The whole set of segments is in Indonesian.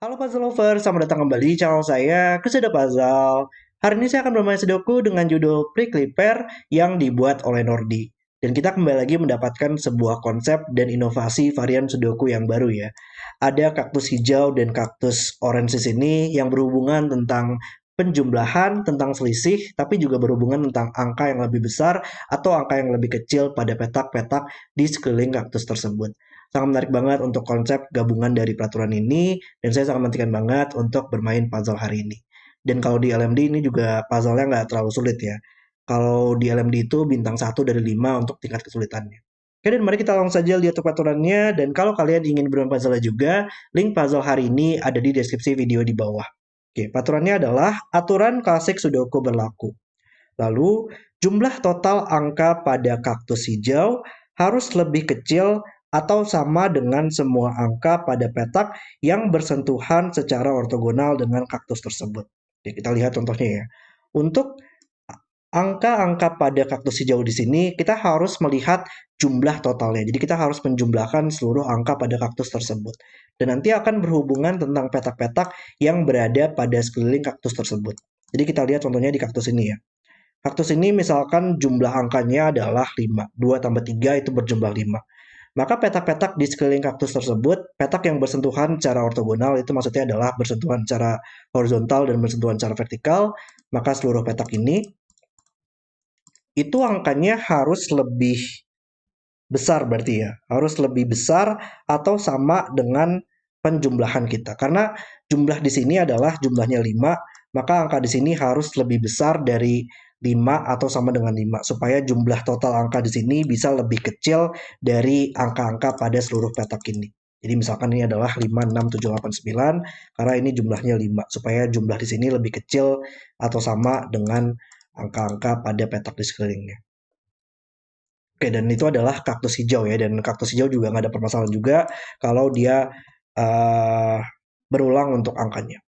Halo puzzle lover, selamat datang kembali di channel saya, Kesuda Puzzle. Hari ini saya akan bermain Sudoku dengan judul Prickly Pear yang dibuat oleh Nordi. Dan kita kembali lagi mendapatkan sebuah konsep dan inovasi varian Sudoku yang baru ya. Ada kaktus hijau dan kaktus orange di sini yang berhubungan tentang penjumlahan, tentang selisih, tapi juga berhubungan tentang angka yang lebih besar atau angka yang lebih kecil pada petak-petak di sekeliling kaktus tersebut. Sangat menarik banget untuk konsep gabungan dari peraturan ini, dan saya sangat menantikan banget untuk bermain puzzle hari ini. Dan kalau di LMD ini juga puzzle-nya nggak terlalu sulit ya. Kalau di LMD itu bintang 1 dari 5 untuk tingkat kesulitannya. Oke, dan mari kita langsung saja lihat peraturannya. Dan kalau kalian ingin bermain puzzle juga, link puzzle hari ini ada di deskripsi video di bawah. Oke, peraturannya adalah aturan klasik Sudoku berlaku. Lalu, jumlah total angka pada kaktus hijau harus lebih kecil atau sama dengan semua angka pada petak yang bersentuhan secara ortogonal dengan kaktus tersebut. Jadi kita lihat contohnya ya. Untuk angka-angka pada kaktus hijau di sini, kita harus melihat jumlah totalnya. Jadi kita harus menjumlahkan seluruh angka pada kaktus tersebut. Dan nanti akan berhubungan tentang petak-petak yang berada pada sekeliling kaktus tersebut. Jadi kita lihat contohnya di kaktus ini ya. Kaktus ini misalkan jumlah angkanya adalah 5. 2 tambah 3 itu berjumlah 5. Maka petak-petak di sekeliling kaktus tersebut, petak yang bersentuhan secara ortogonal itu maksudnya adalah bersentuhan secara horizontal dan bersentuhan secara vertikal, maka seluruh petak ini itu angkanya harus lebih besar berarti ya. Harus lebih besar atau sama dengan penjumlahan kita. Karena jumlah di sini adalah jumlahnya 5, maka angka di sini harus lebih besar dari 5 atau sama dengan 5 supaya jumlah total angka di sini bisa lebih kecil dari angka-angka pada seluruh petak ini. Jadi misalkan ini adalah 5, 6, 7, 8, 9 karena ini jumlahnya 5 supaya jumlah di sini lebih kecil atau sama dengan angka-angka pada petak di sekelilingnya. Oke, dan itu adalah kaktus hijau ya, dan kaktus hijau juga nggak ada permasalahan juga kalau dia uh, berulang untuk angkanya.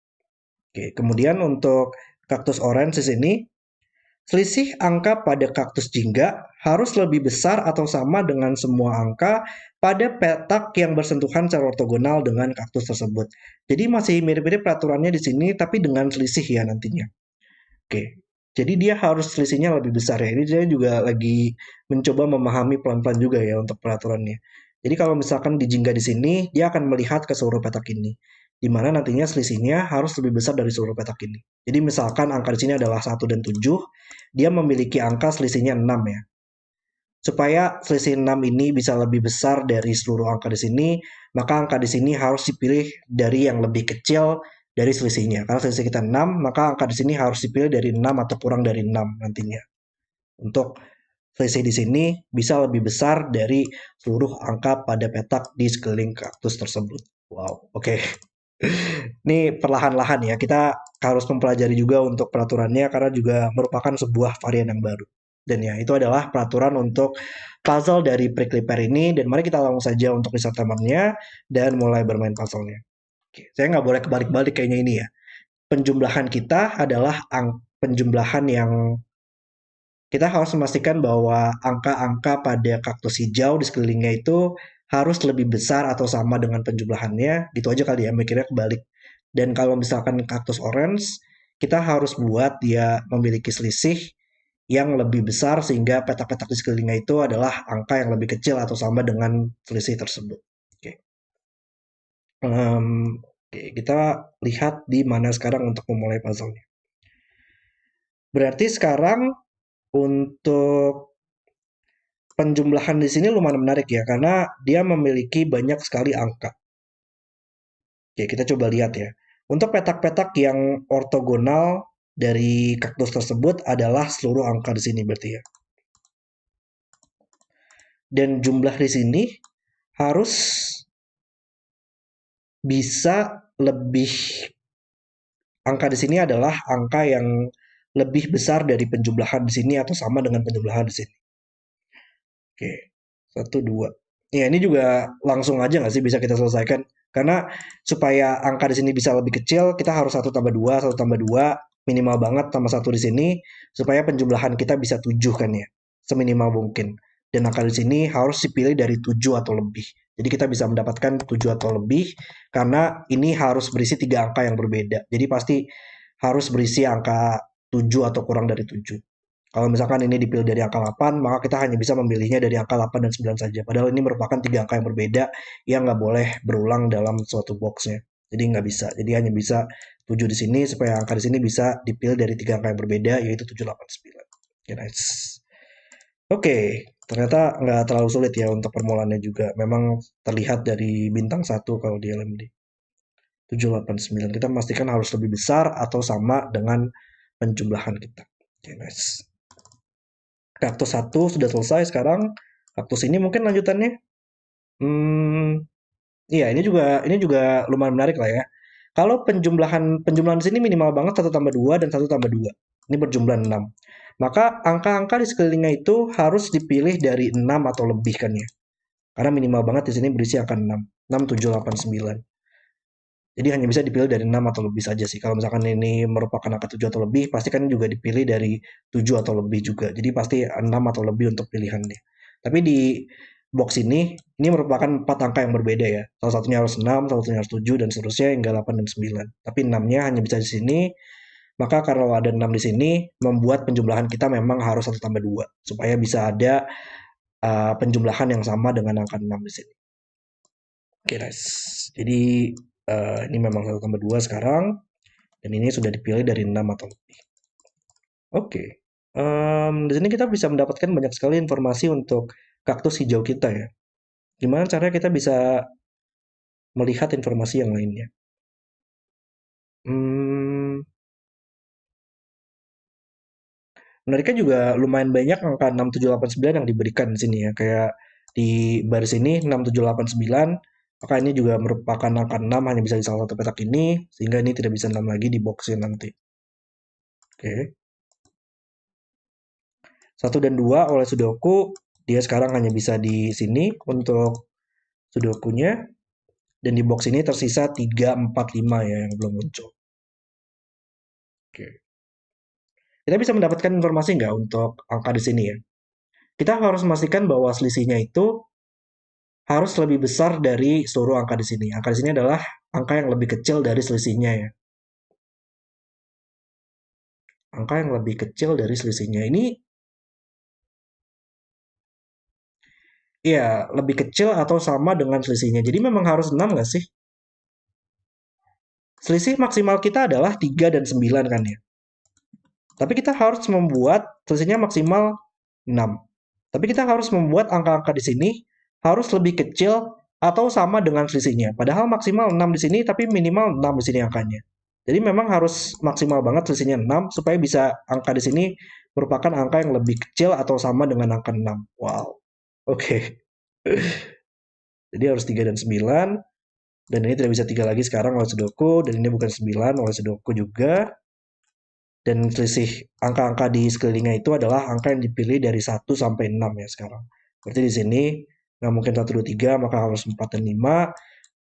Oke, kemudian untuk kaktus orange di sini, selisih angka pada kaktus jingga harus lebih besar atau sama dengan semua angka pada petak yang bersentuhan secara ortogonal dengan kaktus tersebut. Jadi masih mirip-mirip peraturannya di sini, tapi dengan selisih ya nantinya. Oke. Jadi dia harus selisihnya lebih besar ya. Ini saya juga lagi mencoba memahami pelan-pelan juga ya untuk peraturannya. Jadi kalau misalkan di jingga di sini, dia akan melihat ke seluruh petak ini. Di mana nantinya selisihnya harus lebih besar dari seluruh petak ini. Jadi misalkan angka di sini adalah 1 dan 7, dia memiliki angka selisihnya 6 ya. Supaya selisih 6 ini bisa lebih besar dari seluruh angka di sini, maka angka di sini harus dipilih dari yang lebih kecil dari selisihnya. Karena selisih kita 6, maka angka di sini harus dipilih dari 6 atau kurang dari 6 nantinya. Untuk selisih di sini bisa lebih besar dari seluruh angka pada petak di sekeliling kaktus tersebut. Wow, oke. Okay. Ini perlahan-lahan ya, kita harus mempelajari juga untuk peraturannya karena juga merupakan sebuah varian yang baru. Dan ya, itu adalah peraturan untuk puzzle dari Prickly Pear ini. Dan mari kita langsung saja untuk riset temannya dan mulai bermain puzzle-nya. Oke, saya nggak boleh kebalik-balik kayaknya ini ya. Penjumlahan kita adalah penjumlahan yang kita harus memastikan bahwa angka-angka pada kaktus hijau di sekelilingnya itu harus lebih besar atau sama dengan penjumlahannya. Gitu aja kali ya, mikirnya kebalik. Dan kalau misalkan kaktus orange, kita harus buat dia memiliki selisih yang lebih besar sehingga petak-petak di sekelilingnya itu adalah angka yang lebih kecil atau sama dengan selisih tersebut. Oke. Oke, kita lihat di mana sekarang untuk memulai puzzle-nya. Berarti sekarang untuk penjumlahan di sini lumayan menarik ya, karena dia memiliki banyak sekali angka. Oke, kita coba lihat ya. Untuk petak-petak yang ortogonal dari kaktus tersebut adalah seluruh angka di sini berarti ya. Dan jumlah di sini harus bisa lebih, angka di sini adalah angka yang lebih besar dari penjumlahan di sini atau sama dengan penjumlahan di sini. Oke, 1, 2. Ya, ini juga langsung aja nggak sih bisa kita selesaikan? Karena supaya angka di sini bisa lebih kecil, kita harus 1 tambah 2, 1 tambah 2, minimal banget tambah 1 di sini, supaya penjumlahan kita bisa 7 kan ya, seminimal mungkin. Dan angka di sini harus dipilih dari 7 atau lebih. Jadi kita bisa mendapatkan 7 atau lebih karena ini harus berisi 3 angka yang berbeda. Jadi pasti harus berisi angka 7 atau kurang dari 7. Kalau misalkan ini dipilih dari angka 8, maka kita hanya bisa memilihnya dari angka 8 dan 9 saja. Padahal ini merupakan 3 angka yang berbeda yang nggak boleh berulang dalam suatu boxnya. Jadi nggak bisa. Jadi hanya bisa 7 di sini supaya angka di sini bisa dipilih dari 3 angka yang berbeda yaitu 7, 8, 9. Oke, nice. Oke, ternyata nggak terlalu sulit ya untuk permulaannya juga. Memang terlihat dari bintang satu kalau di LMD. 7, 8, 9. Kita memastikan harus lebih besar atau sama dengan penjumlahan kita. Oke, nice. Kaktus satu sudah selesai sekarang. Kaktus ini mungkin lanjutannya. Hmm, iya ini juga lumayan menarik lah ya. Kalau penjumlahan penjumlahan di sini minimal banget satu tambah 2 dan satu tambah 2. Ini berjumlah 6. Maka angka-angka di sekelilingnya itu harus dipilih dari 6 atau lebih kan ya. Karena minimal banget di sini berisi angka 6. 6, 7, 8, 9. Jadi hanya bisa dipilih dari 6 atau lebih saja sih. Kalau misalkan ini merupakan angka 7 atau lebih, pasti kan juga dipilih dari 7 atau lebih juga. Jadi pasti 6 atau lebih untuk pilihannya. Tapi di box ini merupakan 4 angka yang berbeda ya. Salah satunya harus 6, salah satunya harus 7, dan seterusnya hingga 8 dan 9. Tapi 6-nya hanya bisa di sini. Maka kalau ada 6 di sini, membuat penjumlahan kita memang harus 1 tambah 2. Supaya bisa ada penjumlahan yang sama dengan angka 6 di sini. Oke, nice. Jadi ini memang 1 tambah 2 sekarang. Dan ini sudah dipilih dari 6 atau lebih. Oke. Di sini kita bisa mendapatkan banyak sekali informasi untuk kaktus hijau kita ya. Gimana caranya kita bisa melihat informasi yang lainnya? Hmm, Menariknya juga lumayan banyak angka 6, 7, 8, 9 yang diberikan di sini ya. Kayak di baris ini 6, 7, 8, 9. Maka ini juga merupakan angka 6 hanya bisa di salah satu petak ini. Sehingga ini tidak bisa 6 lagi di boxnya nanti. Oke. 1 dan 2 oleh Sudoku. Dia sekarang hanya bisa di sini untuk Sudokunya. Dan di box ini tersisa 3, 4, 5 ya yang belum muncul. Oke. Kita bisa mendapatkan informasi nggak untuk angka di sini ya? Kita harus memastikan bahwa selisihnya itu harus lebih besar dari seluruh angka di sini. Angka di sini adalah angka yang lebih kecil dari selisihnya ya. Angka yang lebih kecil dari selisihnya. Ini ya lebih kecil atau sama dengan selisihnya. Jadi memang harus 6 nggak sih? Selisih maksimal kita adalah 3 dan 9 kan ya. Tapi kita harus membuat selisihnya maksimal 6. Tapi kita harus membuat angka-angka di sini harus lebih kecil atau sama dengan selisihnya. Padahal maksimal 6 di sini, tapi minimal 6 di sini angkanya. Jadi memang harus maksimal banget selisihnya 6 supaya bisa angka di sini merupakan angka yang lebih kecil atau sama dengan angka 6. Wow. Oke. Jadi harus 3 dan 9. Dan ini tidak bisa 3 lagi sekarang oleh Sudoku. Dan ini bukan 9 oleh Sudoku juga. Dan selisih angka-angka di sekelilingnya itu adalah angka yang dipilih dari 1 sampai 6 ya sekarang. Berarti di sini nggak mungkin 1, 2, 3, maka harus 4 dan 5.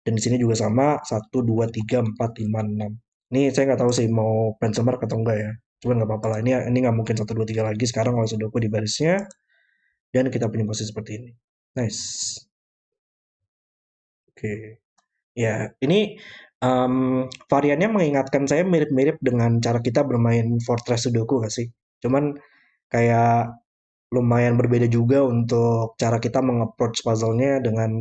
Dan di sini juga sama 1, 2, 3, 4, 5, 6. Ini saya nggak tahu sih mau benchmark atau enggak ya. Cuman nggak apa-apa lah. Ini nggak mungkin 1, 2, 3 lagi sekarang kalau Sudoku di barisnya. Dan kita punya posisi seperti ini. Nice. Oke. Ya, ini variannya mengingatkan saya mirip-mirip dengan cara kita bermain Fortress Sudoku nggak sih? Cuman kayak lumayan berbeda juga untuk cara kita meng-approach puzzle-nya dengan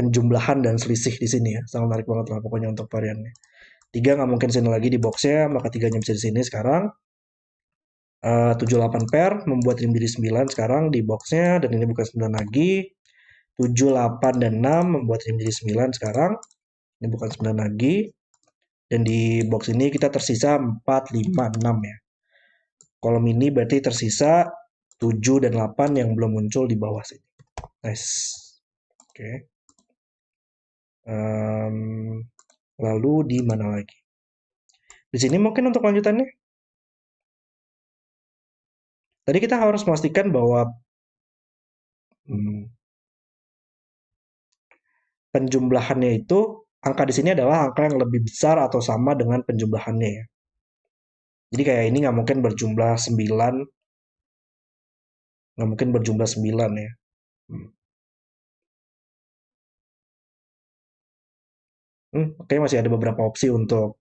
penjumlahan dan selisih di sini ya. Sangat menarik banget lah pokoknya untuk variannya. 3 nggak mungkin sini lagi di boxnya, maka 3-nya bisa di sini sekarang. 7, 8 pair membuat ini menjadi 9 sekarang di boxnya, dan ini bukan 9 lagi. 7, 8, dan 6 membuat ini menjadi 9 sekarang. Ini bukan 9 lagi. Dan di box ini kita tersisa 4, 5, 6 ya. Kolom ini berarti tersisa 7 dan 8 yang belum muncul di bawah sini. Nice. Oke. Lalu di mana lagi? Di sini mungkin untuk lanjutannya. Tadi kita harus memastikan bahwa hmm, penjumlahannya itu angka di sini adalah angka yang lebih besar atau sama dengan penjumlahannya ya. Jadi kayak ini nggak mungkin berjumlah 9, nggak mungkin berjumlah 9 ya. Hmm. Oke, masih ada beberapa opsi untuk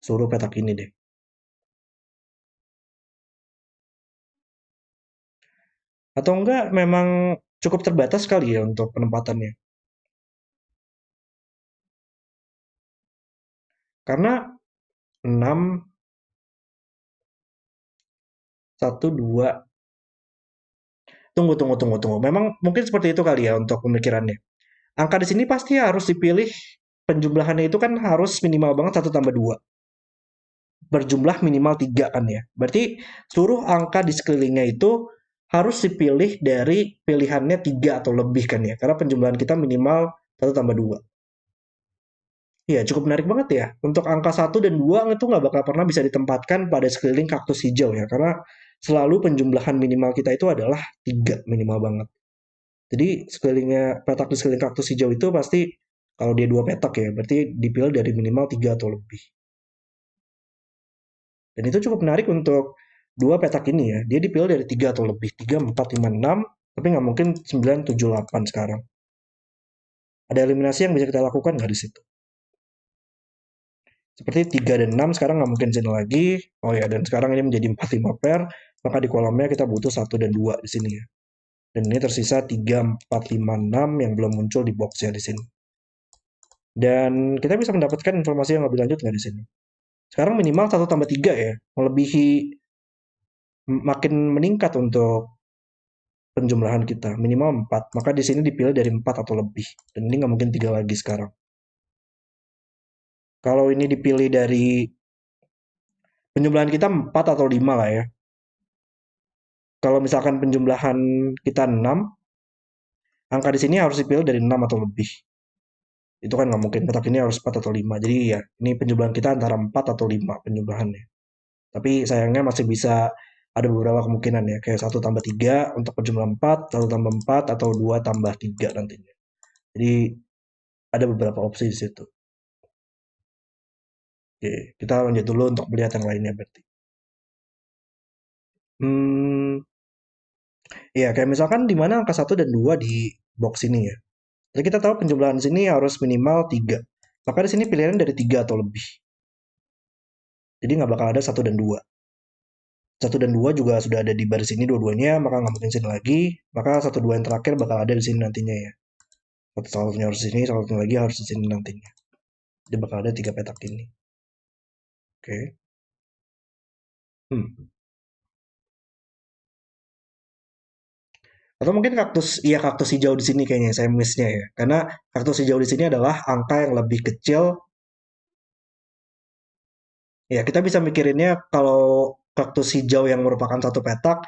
seluruh petak ini deh. Atau enggak memang cukup terbatas kali ya untuk penempatannya. Karena 6, 1, 2. Tunggu, tunggu, tunggu, tunggu. Memang mungkin seperti itu kali ya untuk pemikirannya. Angka di sini pasti harus dipilih, penjumlahannya itu kan harus minimal banget 1 tambah 2. Berjumlah minimal 3 kan ya. Berarti seluruh angka di sekelilingnya itu harus dipilih dari pilihannya 3 atau lebih kan ya. Karena penjumlahan kita minimal 1 tambah 2. Iya, cukup menarik banget ya. Untuk angka 1 dan 2 itu nggak bakal pernah bisa ditempatkan pada sekeliling kaktus hijau ya. Karena selalu penjumlahan minimal kita itu adalah 3 minimal banget. Jadi sekelilingnya petak di sekeliling kaktus hijau itu pasti kalau dia 2 petak ya, berarti dipilih dari minimal 3 atau lebih. Dan itu cukup menarik untuk 2 petak ini ya. Dia dipilih dari 3 atau lebih. 3, 4, 5, 6. Tapi nggak mungkin 9, 7, 8 sekarang. Ada eliminasi yang bisa kita lakukan nggak di situ? Seperti 3 dan 6 sekarang nggak mungkin sini lagi. Oh ya, dan sekarang ini menjadi 4, 5 pair. Maka di kolomnya kita butuh 1 dan 2 di sini ya. Dan ini tersisa 3, 4, 5, 6 yang belum muncul di boxnya di sini. Dan kita bisa mendapatkan informasi yang lebih lanjut nggak di sini? Sekarang minimal 1 tambah 3 ya. Melebihi, makin meningkat untuk penjumlahan kita. Minimal 4. Maka di sini dipilih dari 4 atau lebih. Dan ini nggak mungkin 3 lagi sekarang. Kalau ini dipilih dari penjumlahan kita 4 atau 5 lah ya. Kalau misalkan penjumlahan kita 6, angka di sini harus dipilih dari 6 atau lebih. Itu kan nggak mungkin. Petak ini harus 4 atau 5. Jadi ya, ini penjumlahan kita antara 4 atau 5 penjumlahannya. Tapi sayangnya masih bisa ada beberapa kemungkinan ya. Kayak 1 tambah 3 untuk penjumlahan 4, 1 tambah 4, atau 2 tambah 3 nantinya. Jadi ada beberapa opsi di situ. Oke, kita lanjut dulu untuk melihat yang lainnya berarti. Hmm, ya kayak misalkan di mana angka 1 dan 2 di box ini ya. Jadi kita tahu penjumlahan sini harus minimal 3. Maka di sini pilihannya dari 3 atau lebih. Jadi nggak bakal ada 1 dan 2. 1 dan 2 juga sudah ada di baris ini dua-duanya, maka nggak mungkin sini lagi. Maka 1, 2 yang terakhir bakal ada di sini nantinya ya. Satunya harus di sini, satunya lagi harus di sini nantinya. Jadi bakal ada 3 petak ini. Oke. Hmm. Atau mungkin iya kaktus hijau di sini kayaknya saya miss-nya ya. Karena kaktus hijau di sini adalah angka yang lebih kecil. Ya, kita bisa mikirinnya kalau kaktus hijau yang merupakan 1 petak,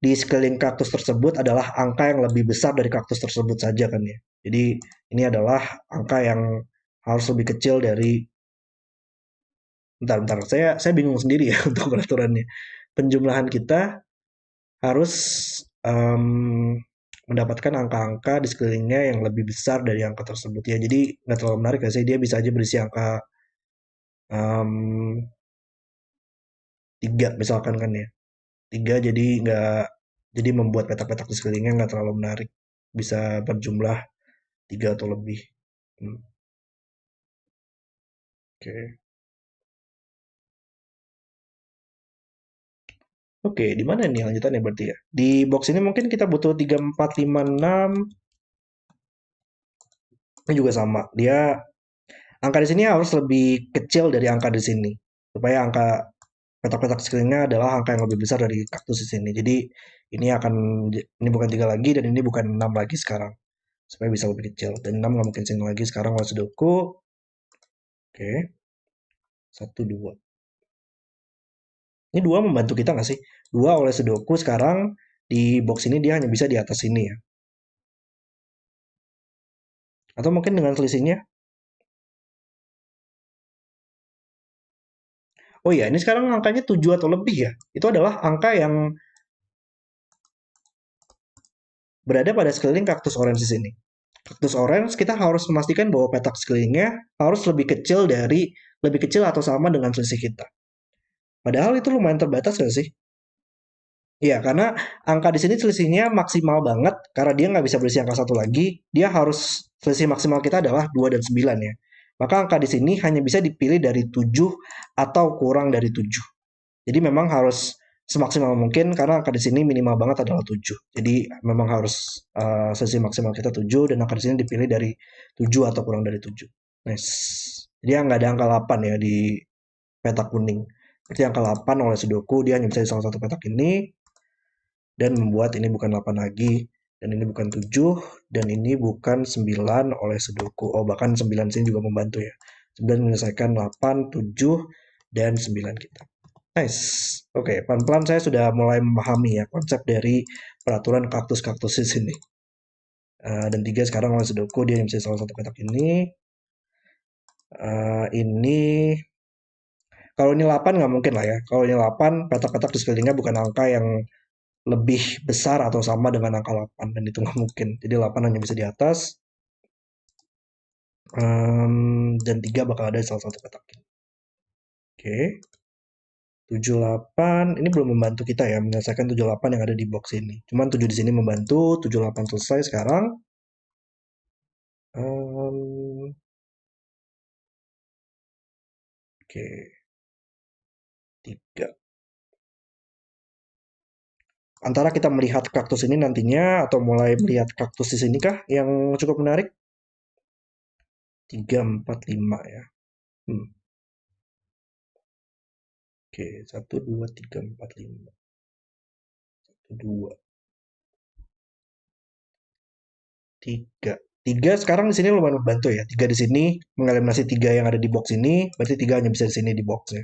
di sekeliling kaktus tersebut adalah angka yang lebih besar dari kaktus tersebut saja kan ya. Jadi ini adalah angka yang harus lebih kecil dari, bentar, saya bingung sendiri ya untuk peraturannya. Penjumlahan kita harus mendapatkan angka-angka di sekelilingnya yang lebih besar dari angka tersebut ya. Jadi nggak terlalu menarik ya sih, dia bisa aja berisi angka em, 3 misalkan kan ya. 3 jadi nggak, jadi membuat petak-petak di sekelilingnya nggak terlalu menarik. Bisa berjumlah 3 atau lebih. Hmm, Oke. Oke, di mana nih lanjutannya berarti ya? Di box ini mungkin kita butuh 3, 4, 5, 6. Ini juga sama. Dia angka di sini harus lebih kecil dari angka di sini. Supaya angka petak-petak sekelilingnya adalah angka yang lebih besar dari kaktus di sini. Jadi ini akan, ini bukan 3 lagi dan ini bukan 6 lagi sekarang. Supaya bisa lebih kecil. Dan 6 nggak mungkin sini lagi sekarang kalau sudoku. Oke, 1, 2. Ini 2 membantu kita nggak sih? 2 oleh sudoku sekarang di box ini dia hanya bisa di atas ini ya. Atau mungkin dengan selisihnya. Oh iya, ini sekarang angkanya 7 atau lebih ya. Itu adalah angka yang berada pada sekeliling kaktus orange di sini. Kaktus orange kita harus memastikan bahwa petak sekelilingnya harus lebih kecil atau sama dengan selisih kita. Padahal itu lumayan terbatas nggak sih? Iya, karena angka di sini selisihnya maksimal banget karena dia nggak bisa berisi angka 1 lagi. Dia harus, selisih maksimal kita adalah 2 dan 9 ya. maka angka di sini hanya bisa dipilih dari 7 atau kurang dari 7. Jadi memang harus semaksimal mungkin karena angka di sini minimal banget adalah 7. Jadi memang harus sesi maksimal kita 7 dan angka di sini dipilih dari 7 atau kurang dari 7. Nice. Jadi nggak ada angka 8 ya di petak kuning. Berarti angka 8 oleh Sudoku dia hanya bisa di salah satu petak ini dan membuat ini bukan 8 lagi dan ini bukan 7 dan ini bukan 9 oleh Sudoku. Oh, bahkan 9 sini juga membantu ya. 9 menyelesaikan 8, 7 dan 9 kita. Nice. Oke, pelan-pelan saya sudah mulai memahami ya konsep dari peraturan kaktus-kaktus di sini. Dan 3 sekarang oleh Sudoku dia yang bisa salah satu petak ini. Ini kalau ini 8 nggak mungkin lah ya. Kalau ini 8, petak-petak di sekelilingnya bukan angka yang lebih besar atau sama dengan angka 8 dan itu nggak mungkin. Jadi 8 hanya bisa di atas. Dan 3 bakal ada di salah satu petak ini. Oke. 78 ini belum membantu kita ya menyelesaikan 78 yang ada di box ini. Cuman 7 di sini membantu, 78 selesai sekarang. Oke. 3. Antara kita melihat kaktus ini nantinya atau mulai melihat kaktus di sini kah yang cukup menarik? 3, 4, 5 ya. Oke, 1, 2, 3, 4, 5. 1, 2, 3. 3 sekarang di sini lumayan membantu ya. 3 di sini mengeliminasi 3 yang ada di box ini, berarti 3 hanya bisa di sini di boxnya.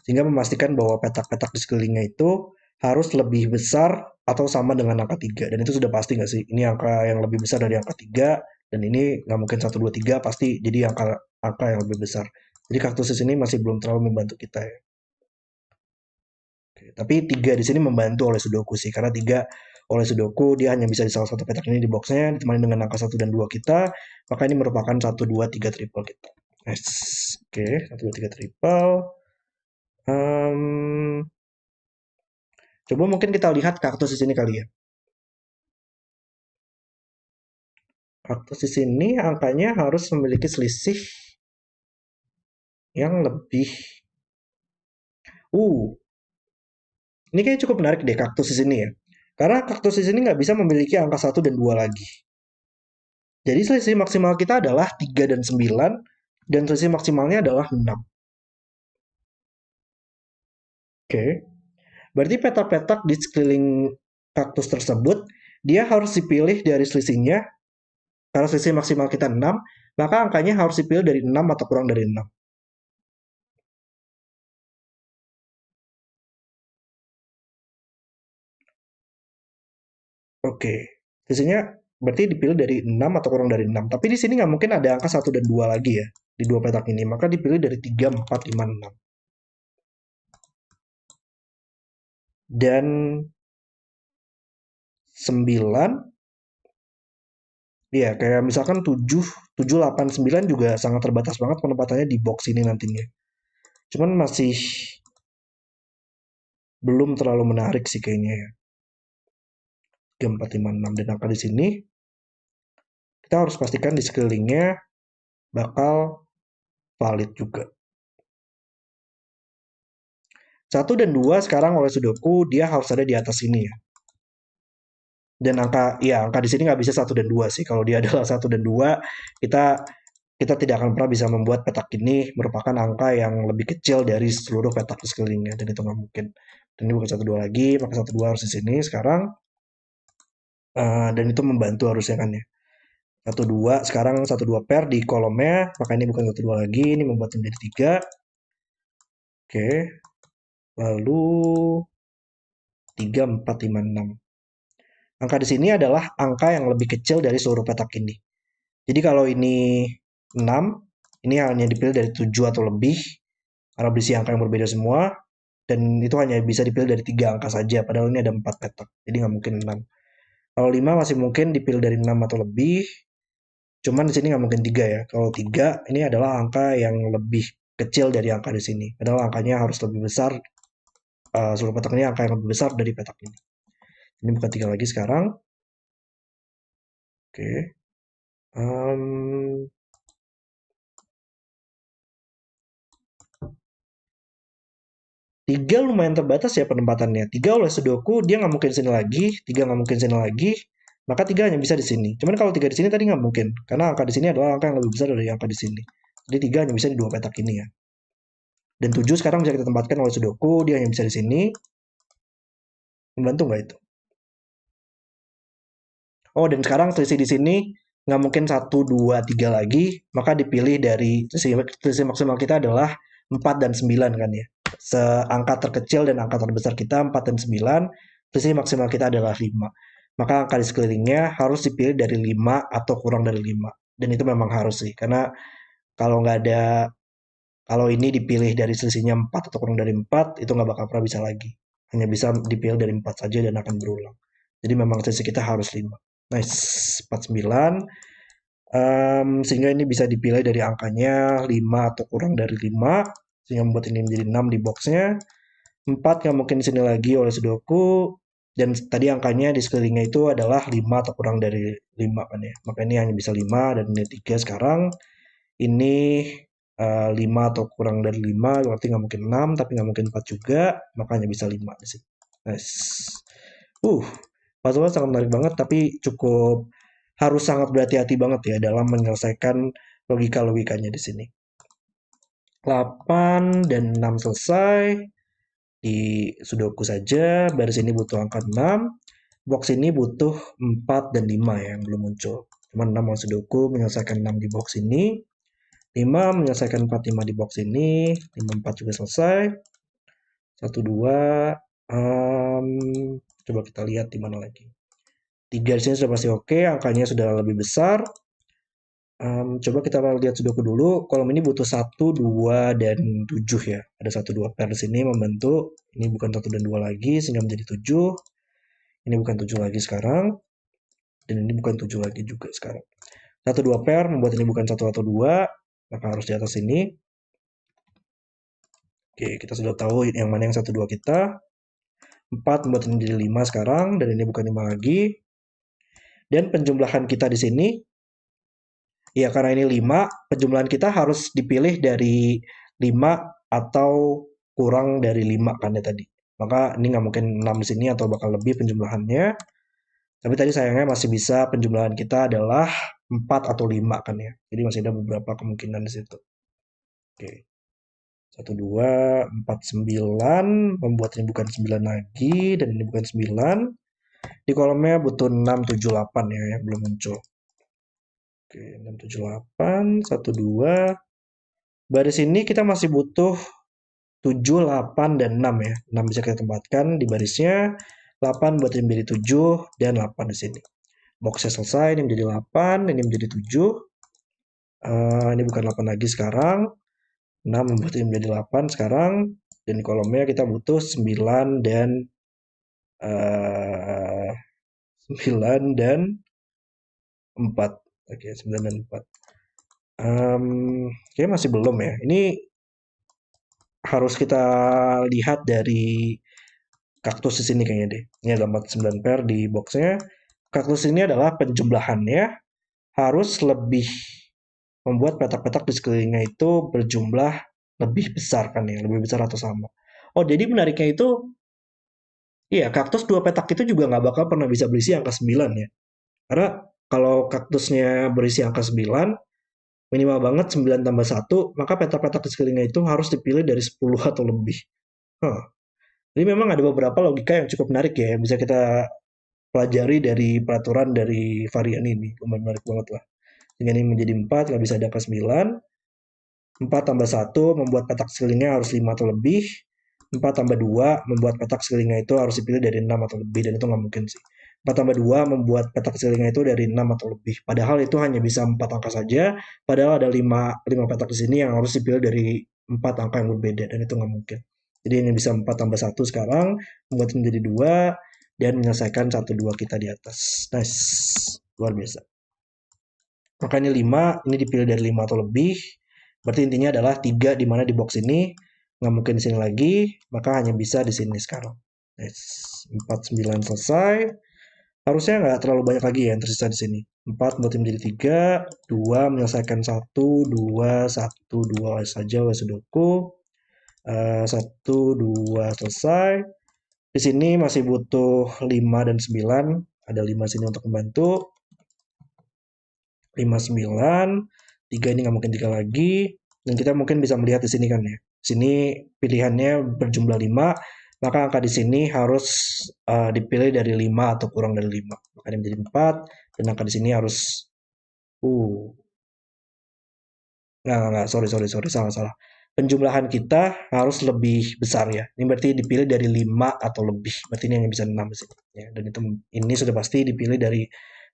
Sehingga memastikan bahwa petak-petak di sekelilingnya itu harus lebih besar atau sama dengan angka 3. Dan itu sudah pasti nggak sih? Ini angka yang lebih besar dari angka 3, dan ini nggak mungkin 1, 2, 3, pasti jadi angka yang lebih besar. Jadi kaktus di sini masih belum terlalu membantu kita ya. Oke, tapi 3 di sini membantu oleh Sudoku sih, karena 3 oleh Sudoku dia hanya bisa di salah satu petak ini di boxnya, ditemani dengan angka 1 dan 2 kita, maka ini merupakan 1, 2, 3 triple kita. Nice. Oke, 1, 2, 3 triple. Um, Coba mungkin kita lihat kaktus di sini kali ya. Kaktus di sini angkanya harus memiliki selisih yang lebih. Uh, ini kayaknya cukup menarik deh kaktus di sini ya. Karena kaktus di sini nggak bisa memiliki angka 1 dan 2 lagi. Jadi selisih maksimal kita adalah 3 dan 9, dan selisih maksimalnya adalah 6. Oke. Berarti petak-petak di sekeliling kaktus tersebut, dia harus dipilih dari selisihnya. Karena selisih maksimal kita 6, maka angkanya harus dipilih dari 6 atau kurang dari 6. Oke. Selisihnya berarti dipilih dari 6 atau kurang dari 6. Tapi di sini nggak mungkin ada angka 1 dan 2 lagi ya. Di dua petak ini. Maka dipilih dari 3, 4, 5, 6. Dan 9. Iya, kayak misalkan 7, 7, 8, 9 juga sangat terbatas banget penempatannya di box ini nantinya. Cuman masih belum terlalu menarik sih kayaknya ya. 3, 4, 5, 6. Dan angka di sini kita harus pastikan di sekelilingnya bakal valid juga. 1 dan 2 sekarang oleh Sudoku dia harus ada di atas ini ya. Dan angka di sini nggak bisa 1 dan 2 sih. Kalau dia adalah 1 dan 2, kita kita tidak akan pernah bisa membuat petak ini merupakan angka yang lebih kecil dari seluruh petak di sekelilingnya, dan itu nggak mungkin. Dan ini bukan 1, 2 lagi, maka 1, 2 harus di sini sekarang. Dan itu membantu harusnya kan ya. 1, 2, sekarang 1, 2 pair di kolomnya, maka ini bukan 1, 2 lagi, ini membuat menjadi 3. Oke, lalu 3, 4, 5, 6. Angka di sini adalah angka yang lebih kecil dari seluruh petak ini. Jadi kalau ini 6, ini hanya dipilih dari 7 atau lebih, karena berisi angka yang berbeda semua, dan itu hanya bisa dipilih dari 3 angka saja, padahal ini ada 4 petak, jadi nggak mungkin 6. Kalau 5 masih mungkin dipilih dari 6 atau lebih, cuman di sini nggak mungkin 3 ya. Kalau 3, ini adalah angka yang lebih kecil dari angka di sini, padahal angkanya harus lebih besar. Seluruh petak ini angka yang lebih besar dari petak ini. Ini bukan 3 lagi sekarang. Oke. 3 lumayan terbatas ya penempatannya. 3 oleh Sudoku dia nggak mungkin sini lagi, 3 nggak mungkin sini lagi, maka 3 hanya bisa di sini. Cuman kalau 3 di sini tadi nggak mungkin, karena angka di sini adalah angka yang lebih besar dari angka di sini. Jadi 3 hanya bisa di dua petak ini ya. Dan 7 sekarang bisa kita tempatkan oleh Sudoku, dia hanya bisa di sini. Membantu nggak itu? Oh, dan sekarang selisih di sini nggak mungkin 1, 2, 3 lagi, maka dipilih dari selisih maksimal kita adalah 4 dan 9 kan ya. Seangka terkecil dan angka terbesar kita 4 dan 9, selisih maksimal kita adalah 5. Maka angka di sekelilingnya harus dipilih dari 5 atau kurang dari 5. Dan itu memang harus sih, karena kalau nggak ada, kalau ini dipilih dari selisihnya 4 atau kurang dari 4, itu nggak bakal pernah bisa lagi. Hanya bisa dipilih dari 4 saja dan akan berulang. Jadi memang selisih kita harus 5. Nice, 49. Sehingga ini bisa dipilih dari angkanya 5 atau kurang dari 5. Sehingga membuat ini menjadi 6 di boxnya. 4 nggak mungkin di sini lagi oleh Sudoku. Dan tadi angkanya di sekelilingnya itu adalah 5 atau kurang dari 5 kan ya. Maka ini hanya bisa 5 dan ini 3 sekarang. Ini 5 atau kurang dari 5, berarti nggak mungkin 6, tapi nggak mungkin 4 juga, makanya bisa 5 di sini. Nice. Uh, puzzle sangat menarik banget, tapi cukup harus sangat berhati-hati banget ya dalam menyelesaikan logika-logikanya di sini. 8 dan 6 selesai. Di Sudoku saja, baris ini butuh angka 6. Box ini butuh 4 dan 5 ya, yang belum muncul. Cuma 6 mau Sudoku menyelesaikan 6 di box ini. 5 menyelesaikan 45 di box ini. 54 juga selesai. 1, 2. Coba kita lihat di mana lagi. 3 di sini sudah pasti oke. Angkanya sudah lebih besar. Coba kita lihat Sudoku dulu. Kolom ini butuh 1, 2, dan 7 ya. Ada 1, 2 pair di sini membentuk. Ini bukan 1 dan 2 lagi, sehingga menjadi 7. Ini bukan 7 lagi sekarang. Dan ini bukan 7 lagi juga sekarang. 1, 2 pair membuat ini bukan 1 atau 2. Maka harus di atas ini. Oke, kita sudah tahu yang mana yang 1, 2 kita. 4 membuat ini jadi 5 sekarang. Dan ini bukan 5 lagi. Dan penjumlahan kita di sini, ya karena ini 5, penjumlahan kita harus dipilih dari 5 atau kurang dari 5 kan ya tadi. Maka ini nggak mungkin 6 di sini atau bakal lebih penjumlahannya. Tapi tadi sayangnya masih bisa penjumlahan kita adalah 4 atau 5 kan ya. Jadi masih ada beberapa kemungkinan di situ. Oke. 1, 2, 4, 9. Membuat ini bukan 9 lagi. Dan ini bukan 9. Di kolomnya butuh 6, 7, 8 ya yang belum muncul. Oke, 6, 7, 8. 1, 2. Baris ini kita masih butuh 7, 8, dan 6 ya. 6 bisa kita tempatkan di barisnya. 8 buat ini menjadi 7 dan 8 di sini. Boxnya selesai, ini menjadi 8, ini menjadi 7. Ini bukan 8 lagi sekarang. 6 membuat ini menjadi 8 sekarang. Dan di kolomnya kita butuh 9 dan 9 dan 4. Oke, 9 dan 4. Kayaknya masih belum ya. Ini harus kita lihat dari kaktus di sini kayaknya deh. Ini ada 49 pair di boxnya. Kaktus ini adalah penjumlahannya harus lebih membuat petak-petak di sekelilingnya itu berjumlah lebih besar kan ya, lebih besar atau sama. Oh, jadi menariknya itu, iya kaktus dua petak itu juga nggak bakal pernah bisa berisi angka 9 ya. Karena kalau kaktusnya berisi angka 9, minimal banget 9 tambah 1, maka petak-petak di sekelilingnya itu harus dipilih dari 10 atau lebih. Huh. Jadi memang ada beberapa logika yang cukup menarik ya, yang bisa kita pelajari dari peraturan dari varian ini. Lumayan menarik banget lah. Sehingga ini menjadi 4, nggak bisa ada angka 9. 4 tambah 1 membuat petak sekelilingnya harus 5 atau lebih. 4 tambah 2 membuat petak sekelilingnya itu harus dipilih dari 6 atau lebih. Dan itu nggak mungkin sih. 4 tambah 2 membuat petak sekelilingnya itu dari 6 atau lebih. Padahal itu hanya bisa 4 angka saja. Padahal ada 5 petak di sini yang harus dipilih dari 4 angka yang berbeda. Dan itu nggak mungkin. Jadi ini bisa 4 tambah 1 sekarang. Membuat menjadi 2. Dan menyelesaikan 1, 2 kita di atas. Nice. Luar biasa. Makanya 5, ini dipilih dari 5 atau lebih. Berarti intinya adalah 3 di mana di box ini nggak mungkin di sini lagi, maka hanya bisa di sini sekarang. Nice. 4, 9 selesai. Harusnya nggak terlalu banyak lagi ya yang tersisa di sini. 4 berarti menjadi 3, 2 menyelesaikan 1, 2, 1, 2 saja oleh Sudoku. 1, 2, selesai. Di sini masih butuh 5 dan 9. Ada 5 sini untuk membantu. 5, 9. 3 ini nggak mungkin 3 lagi. Dan kita mungkin bisa melihat di sini kan ya. Di sini pilihannya berjumlah 5. Maka angka di sini harus dipilih dari 5 atau kurang dari 5. Makanya menjadi 4. Dan angka di sini harus... Uh, nggak, sorry, salah. Penjumlahan kita harus lebih besar ya. Ini berarti dipilih dari 5 atau lebih. Berarti ini yang bisa 6 di sini. Ya, dan itu ini sudah pasti dipilih dari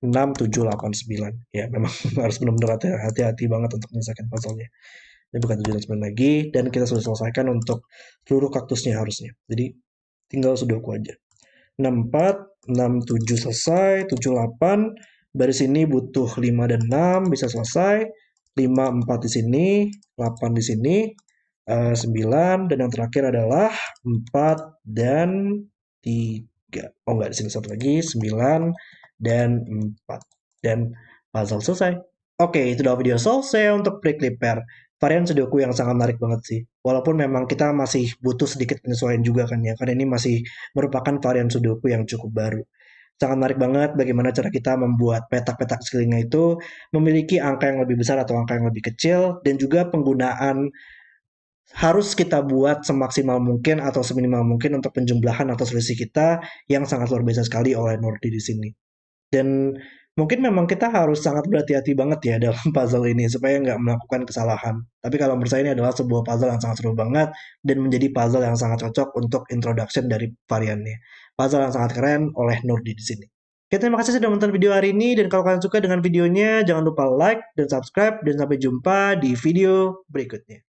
6, 7, 8, 9. Ya, memang harus benar-benar hati-hati banget untuk menyelesaikan puzzle-nya. Ini bukan 7 dan 9 lagi. Dan kita sudah selesaikan untuk seluruh kaktusnya harusnya. Jadi tinggal sudoku aja. 64, 67 selesai, 78. Baris ini butuh 5 dan 6 bisa selesai. 5, 4 di sini, 8 di sini, 9 dan yang terakhir adalah 4 dan 3. Oh enggak, di sini satu lagi, 9 dan 4. Dan puzzle selesai. Oke, itu adalah video selesai untuk Prickly Pear. Varian Sudoku yang sangat menarik banget sih. Walaupun memang kita masih butuh sedikit penyesuaian juga kan ya, karena ini masih merupakan varian Sudoku yang cukup baru. Sangat menarik banget bagaimana cara kita membuat petak-petak sekelilingnya itu memiliki angka yang lebih besar atau angka yang lebih kecil, dan juga penggunaan harus kita buat semaksimal mungkin atau seminimal mungkin untuk penjumlahan atau selisih kita yang sangat luar biasa sekali oleh Nordi di sini. Dan mungkin memang kita harus sangat berhati-hati banget ya dalam puzzle ini supaya nggak melakukan kesalahan. Tapi kalau menurut saya ini adalah sebuah puzzle yang sangat seru banget dan menjadi puzzle yang sangat cocok untuk introduction dari variannya. Puzzle yang sangat keren oleh Nurdi di sini. Oke, terima kasih sudah menonton video hari ini, dan kalau kalian suka dengan videonya, jangan lupa like dan subscribe, dan sampai jumpa di video berikutnya.